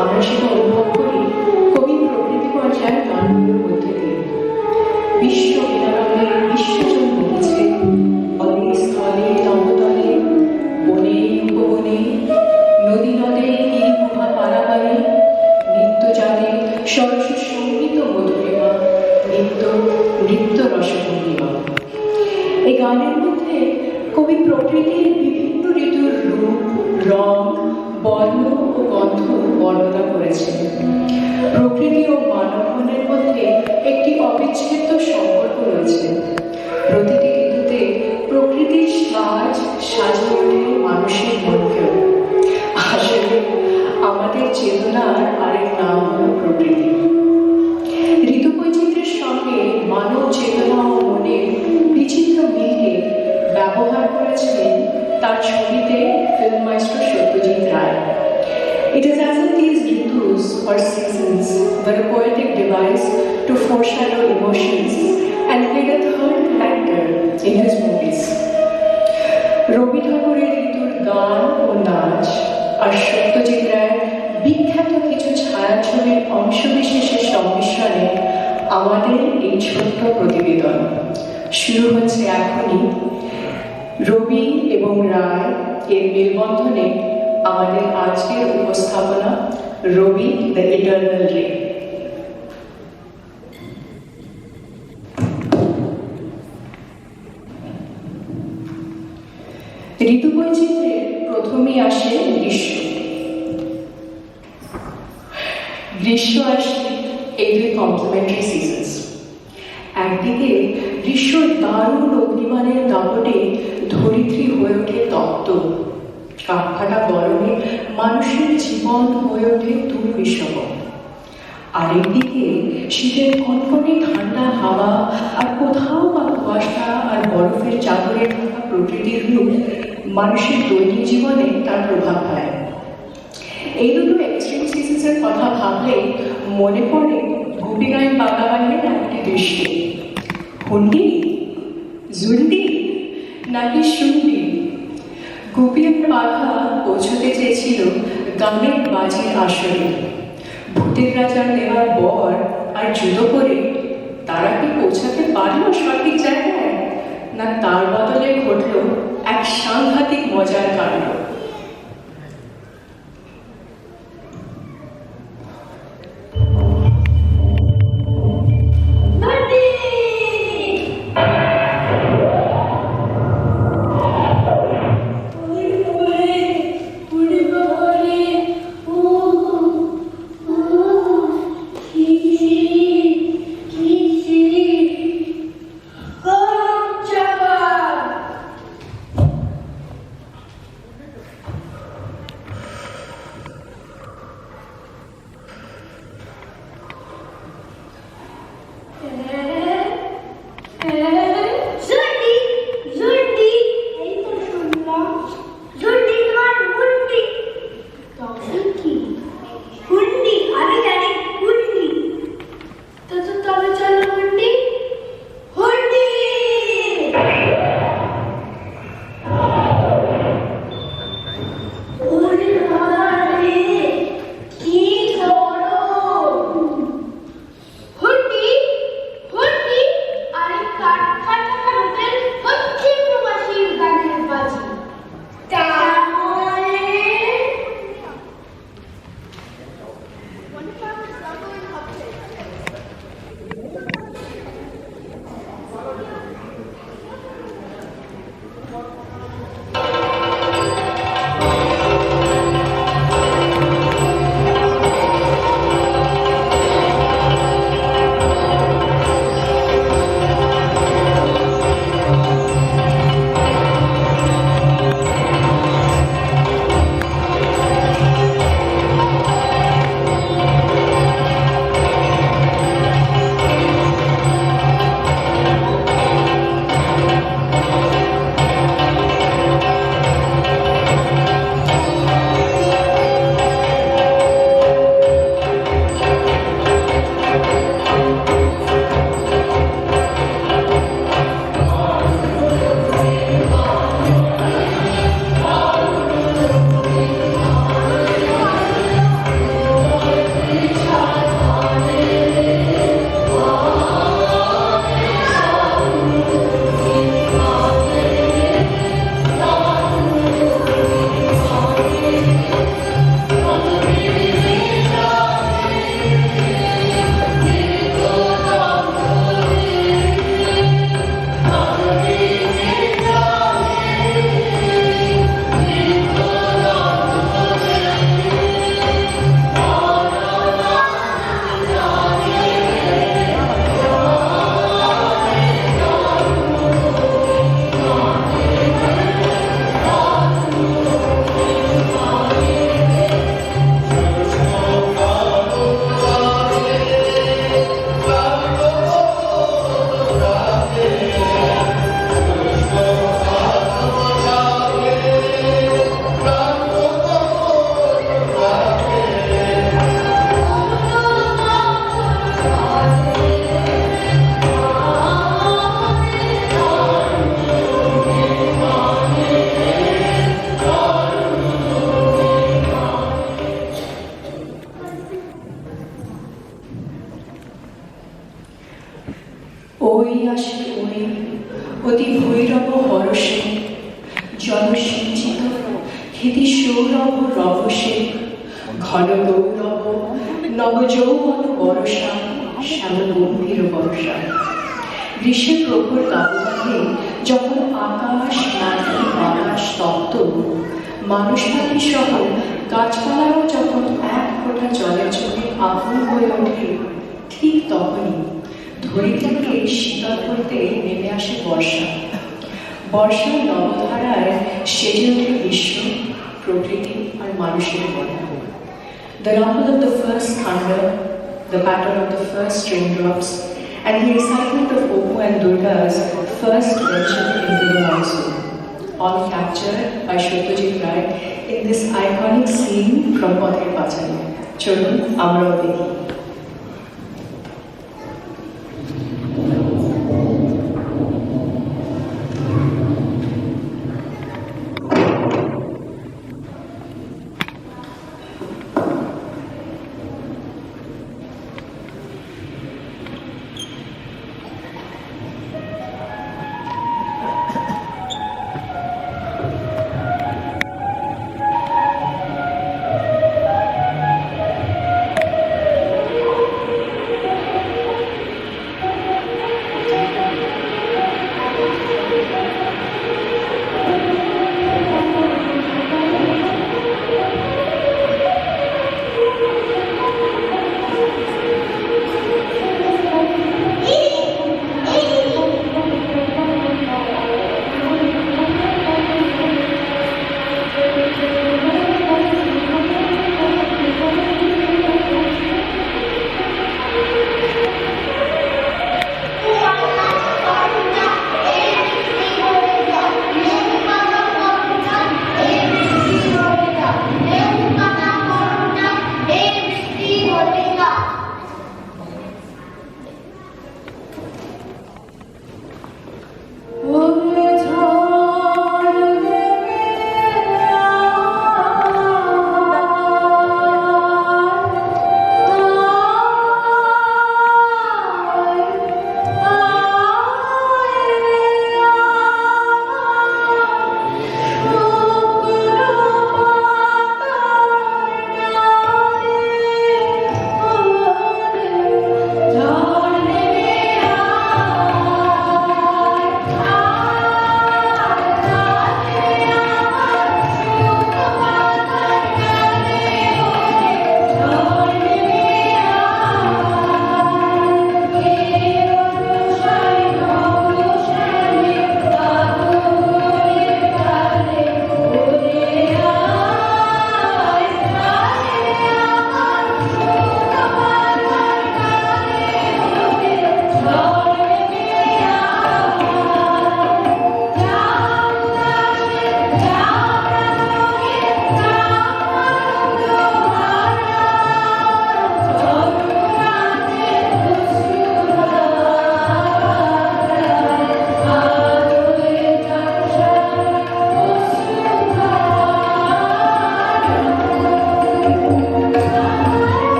আমরা সেটা অনুভব করি কবি প্রকৃতি পর্যায়ের গানগুলোর মধ্যে দিয়ে। বিশ্ব বিনারণে বিশ্বজন বলেছে, অলে স্থলে নবতলে, বনে উপবনে, নদী নদে তীর গুহা পারাবারে, নিত্য জানে সরস সঙ্গীত মধুরিমা, নিত্য নৃত্য রসভঙ্গিমা। এই গানের মধ্যে কবি প্রকৃতির বিভিন্ন ঋতুর রূপ, রং, বর্ণ ও গন্ধ বর্ণনা করেছেন। প্রকৃতি ও মানব মনের মধ্যে একটি অবিচ্ছেদ্য সম্পর্ক রয়েছে। প্রতিটি ঋতুতে প্রকৃতির সাজ সাজিয়ে ওঠে মানুষের মনকেও। আসলে আমাদের চেতনার আরেক নাম হল প্রকৃতি। ঋতু বৈচিত্র্যের সঙ্গে মানব চেতনা ও মনের বিচিত্র মিলকে ব্যবহার করেছিলেন তার ছবিতে film maestro Satyajit Ray. It is as if these ritus or seasons were a poetic device to foreshadow emotions and play a third character in his movies. রবি ঠাকুরের ঋতুর গান ও নাচ আর সত্যজিৎ রায়ের বিখ্যাত কিছু ছায়াছবির অংশবিশেষের সংমিশ্রণে আমাদের এই ছোট্ট প্রতিবেদন শুরু হচ্ছে এখনই। রবি এবং রায় এর মেলবন্ধনে আমাদের আজকের উপস্থাপনা, রবি দ্য ইটারনাল রে। ঋতু বৈচিত্র্যে প্রথমেই আসে গ্রীষ্ম। গ্রীষ্ম আর শীত এই দুই কমপ্লিমেন্টারি সিজনস। একদিকে গ্রীষ্মর দারুণ অগ্নিমানের দাপটে ধরিত্রী হয়ে ওঠে তপ্ত, কাঠফাটা গরমে মানুষের জীবন হয়ে ওঠে দুর্বিষহ। আরেকদিকে শীতের কনকনে ঠান্ডা হাওয়া আর কোথাও বা কুয়াশা আর বরফের চাদরে থাকা প্রকৃতির রূপ মানুষের দৈনিক জীবনে তার প্রভাব ফেলে। এই দুটো এক্সট্রিম সিজনসের কথা ভাবলে মনে পড়ে গোপীনাথ বাগাবাইয়ের একটি দৃশ্য। হুন্ডি, জুন্ডি নাকি শুন্ডি, গোপীর পাখা পৌঁছতে চেয়েছিল গানের বাজির আসরে। ভূতের রাজার নেওয়ার বর আর জুতো পরে তারা কি পৌঁছাতে পারল সঠিক জায়গায়, না তার বদলে ঘটল এক সাংঘাতিক মজার কাণ্ড। বই আসে ওরে অতি ভৈরব হরসে, জলসিঞ্চিত ক্ষিতি সৌরভ রভসে, ঘন গৌরব নবযৌবন বরসা, শ্যাম গম্ভীর বর্ষা। গ্রীষ্মের প্রখর দাবদাহে যখন আকাশ মাটি বাতাস তপ্ত, মানুষ পাখি সহ গাছপালাও যখন এক ফোঁটা জলের চোখে আগুন হয়ে ওঠে, ঠিক তখনই ধরিত্রীকে শীতল করতে নেমে আসে বর্ষা। বর্ষার নবধারায় সেজে ওঠে বিশ্ব, প্রকৃতি আর মানুষের মন। The rumble of the first thunder, the patter of the first raindrops, and the excitement of Opu and Durga's first venture into the monsoon, all captured by Satyajit Ray in this iconic scene from Pather Pachali. চলুন আমরাও দেখি।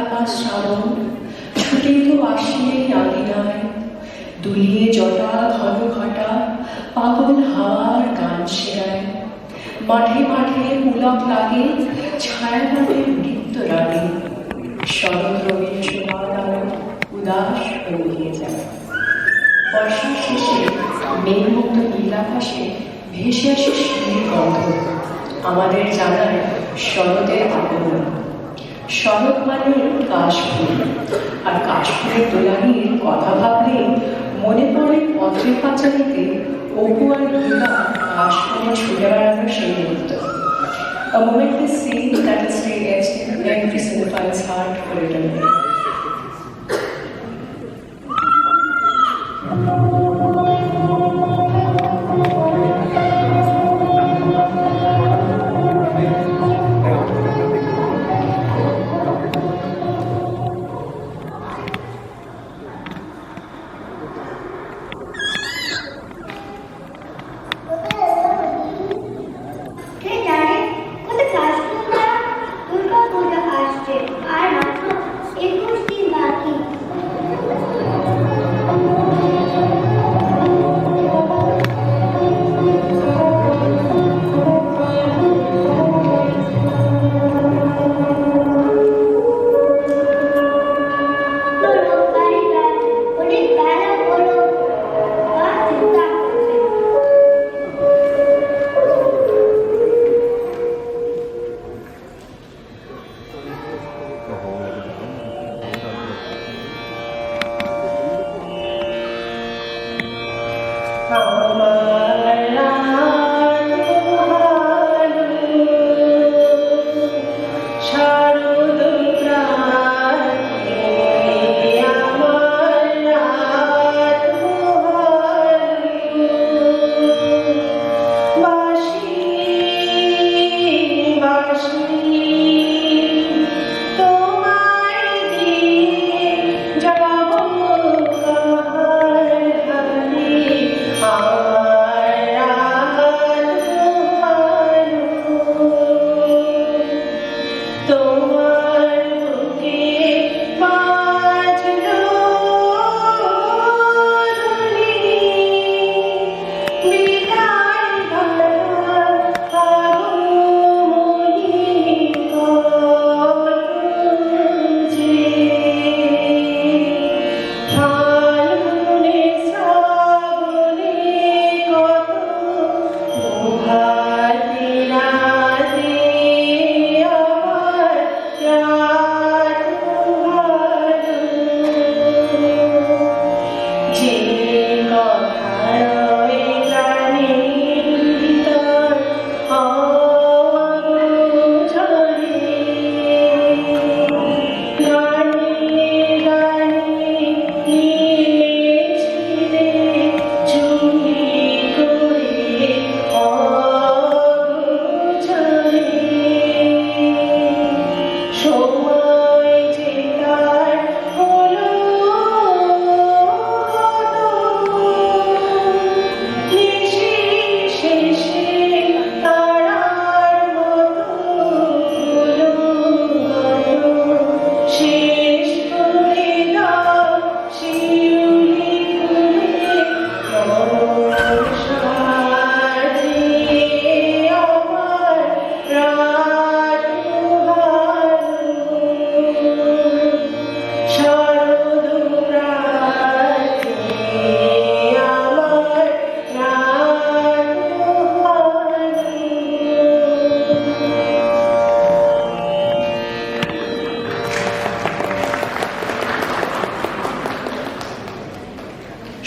থাকা শ্রাবণ ছুটে তো আসিয়ে আঙিনায়, দুলিয়ে জটা ঘন ঘটা পাগল হাওয়ার গান সেরায়। মাঠে মাঠে পুলক লাগে, ছায়া মাঠে নৃত্য রাগে, শরৎ রবির সোনার আলো উদাস হয়ে যায়। বর্ষার শেষে মেঘমুক্ত নীল আকাশে ভেসে আসে শিউলির গন্ধ, আমাদের জানায় শরতের আগমন। শরৎ মানে কাশফুল, আর কাশফুলের দোলানির কথা ভাবলে মনে পড়ে পথের পাঁচালিতে অপু আর দুর্গা কাশফুলে ছুটে বেড়ানোর সেই মুহূর্ত। A momentous scene that is stay etched in every cinephile's heart for eternity.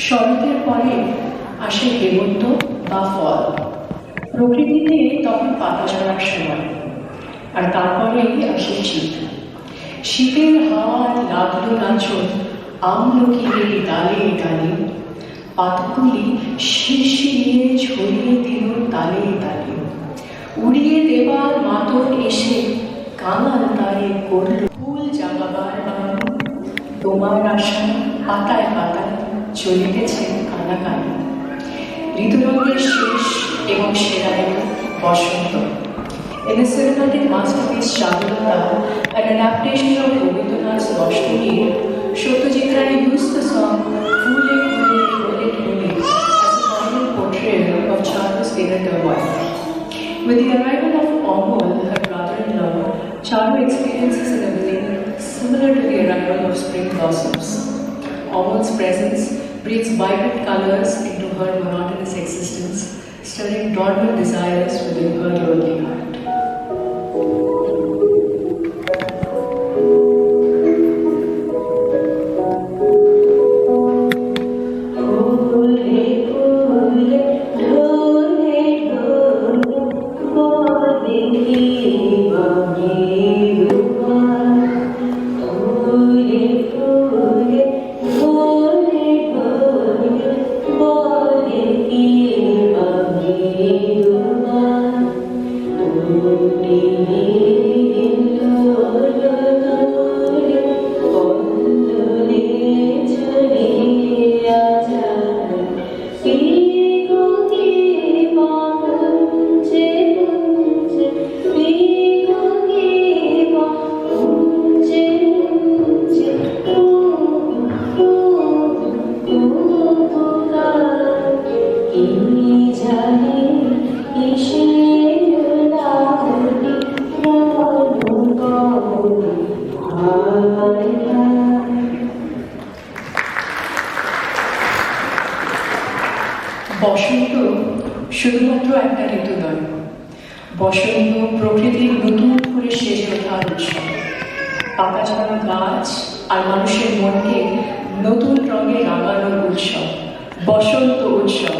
শরতের পরে আসে হেমন্ত বা ফল। প্রকৃতিতে তখন পাতা ঝরার সময়, আর তারপরেই আসে শীত। শীতের হাওয়া লাগলো নাচন আমলকির ডালে ডালে, পাতাগুলি শিরশিরিয়ে ছড়িয়ে দিল তালে তালে। উড়িয়ে দেবার মাতন এসে কাঙাল তারে করল ফুল জাগাবার গান। তোমার আশা পাতায় পাতায় চলিতেছে কানাকানি। ঋতুরঙ্গের শেষ এবং সেরা এলো বসন্ত। In the cinematic masterpiece Charulata, an adaptation of Rabindranath's Roshni, Satyajit Ray used the song Phule Phule Phule Phule as a final portrayal of Charu's Devendra wife. With the arrival of Amol, her brother-in-law, Charu experiences an evening similar to the arrival of spring blossoms. Amol's presence breathes vibrant colors into her monotonous existence, stirring dormant desires within her lonely heart. বসন্ত শুধুমাত্র একটা ঋতু নয়, বসন্ত প্রকৃতির নতুন করে সেজে ওঠার উৎসব। পাতা ঝরা গাছ আর মানুষের মনকে নতুন রঙে রাঙানোর উৎসব, বসন্ত উৎসব।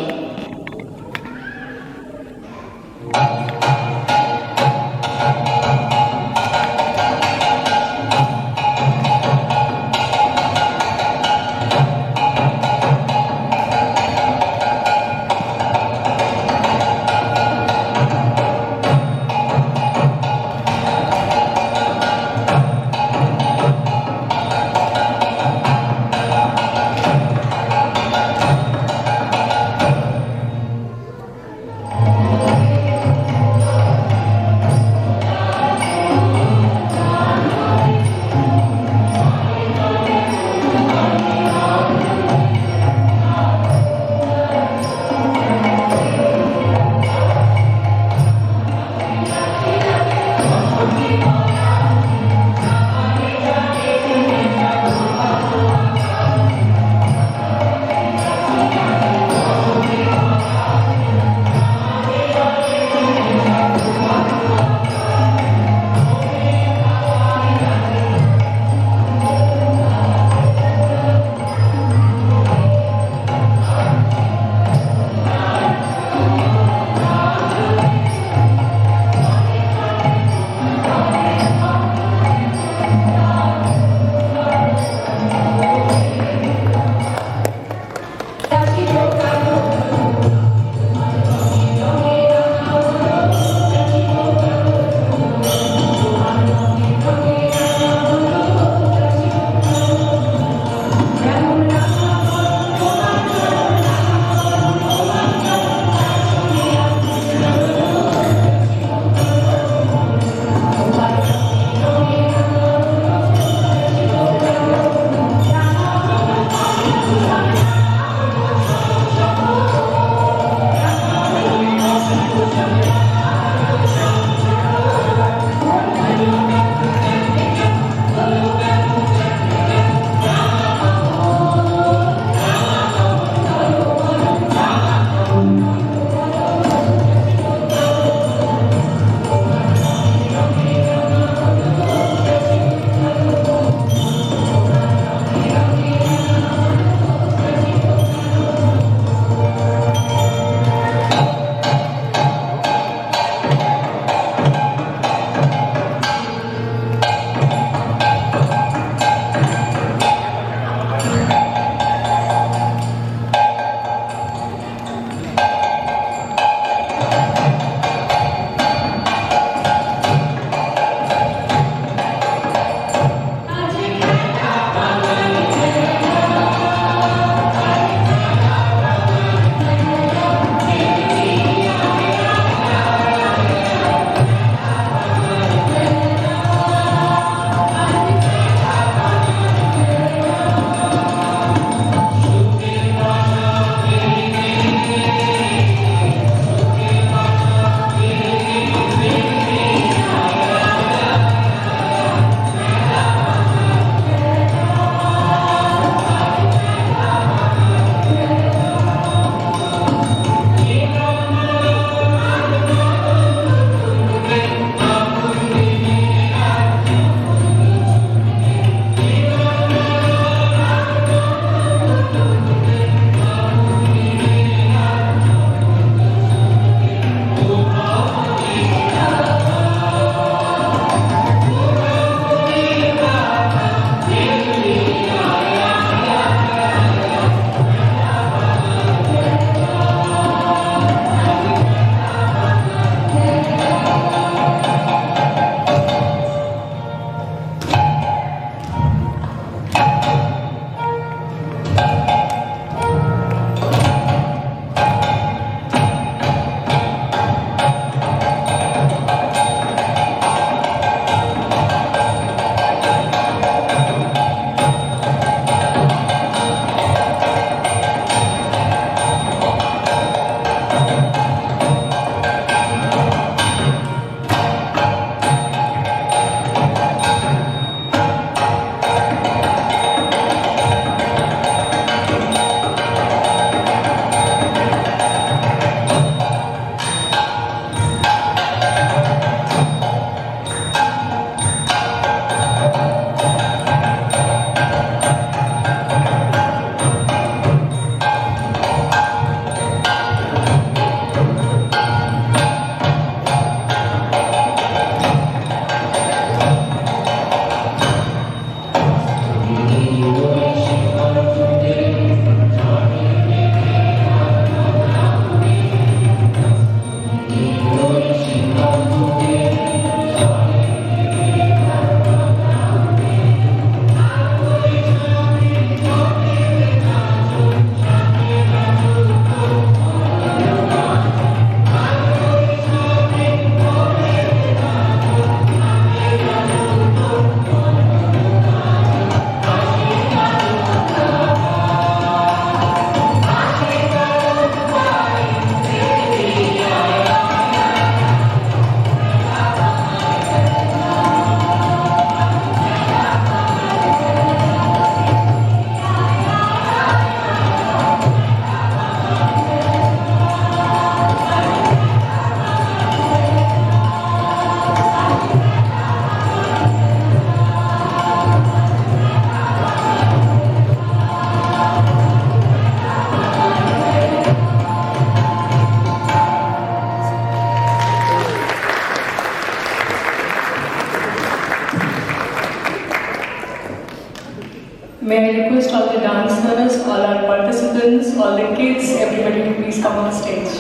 May I request all the dancers, all our participants, all the kids, everybody to please come on stage.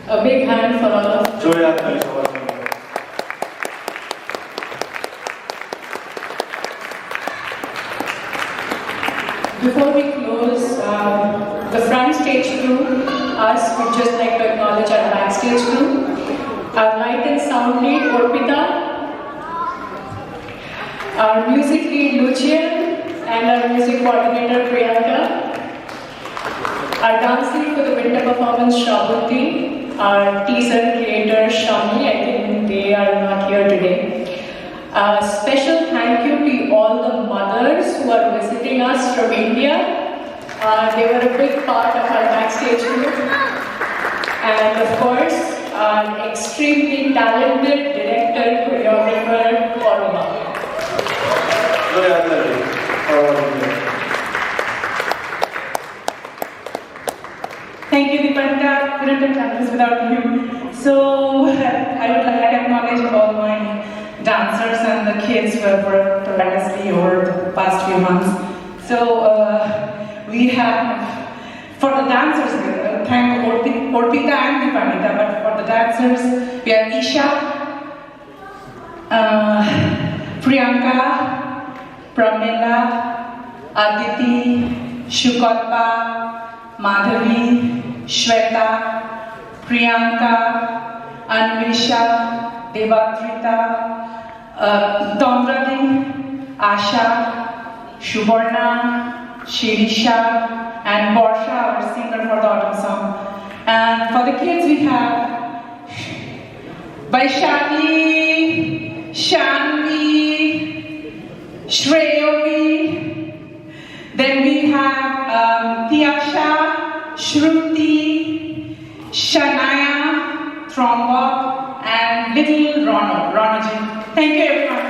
A big hand for all of you. জোরে হাততালি সবার জন্য। Before we close, the front stage crew, us would just like to acknowledge our backstage crew. Our light and sound lead, Orpita. Our music lead, Lucian. And our music coordinator, Priyanka. Our dance lead for the winter performance, Shravanti. Our teaser creator, Shami. I think they are not here today. Special thank you to all the mothers who are visiting us from India. They were a big part of our backstage group. And of course, our extremely talented director, choreographer, Paroma. জোরে হাততালি সবার জন্য। Thank you, Deepika. Couldn't have done this without you. So, I would like to acknowledge all my dancers and the kids who have worked tremendously over the past few months. So, we have, for the dancers, thank Orpita and Deepika, but for the dancers, we have Isha, Priyanka, Pramila, Aditi, Shukotpa, Madhavi, Shweta, Priyanka, Anvisha, Devatrita, Tomrati, Asha, Shubarna, Shirisha, and Borsha, our singer for the autumn song. And for the kids we have Vaishali, Shanvi, Shreyovi. Then we have Tiyasha, Shruti, Shanaya, Thrombok, and little Ronajin. Thank you everyone.